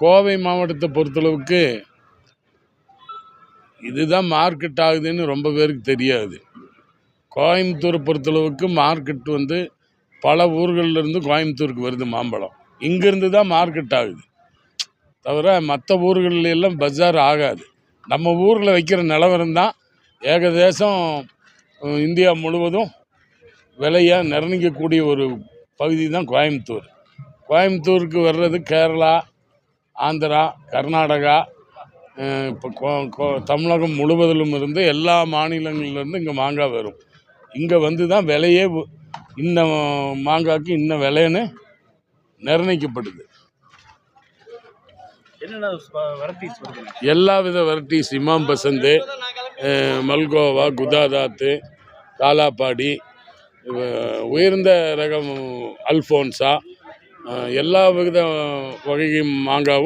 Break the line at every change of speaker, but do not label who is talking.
கோவை மாவட்டத்தை பொறுத்தளவுக்கு இதுதான் மார்க்கெட் ஆகுதுன்னு ரொம்ப பேருக்கு தெரியாது. கோயம்புத்தூரை பொறுத்தளவுக்கு மார்க்கெட் வந்து பல ஊர்களிலிருந்து கோயம்புத்தூருக்கு வருது மாம்பழம். இங்கேருந்து தான் மார்க்கெட் ஆகுது தவிர மற்ற ஊர்களில் எல்லாம் பஜார் ஆகாது. நம்ம ஊரில் வைக்கிற நிலவரம் தான் ஏகதேசம் இந்தியா முழுவதும் விலையாக நிர்ணயிக்கக்கூடிய ஒரு பகுதி தான் கோயம்புத்தூர். கோயம்புத்தூருக்கு வர்றது கேரளா, ஆந்திரா, கர்நாடகா, இப்போ தமிழகம் முழுவதிலும் இருந்து எல்லா மாநிலங்களிலிருந்து இங்கே மாங்காய் வரும். இங்கே வந்து தான் விலையே இன்ன மாங்காய்க்கு இன்ன விலைன்னு நிர்ணயிக்கப்படுது. எல்லா வித வெரைட்டிஸ், இமாம் பசந்து, மல்கோவா, குதாதாத்து, காலாப்பாடி, உயர்ந்த ரகம் அல்ஃபோன்சா, எல்லா வித வகை மாங்காவும்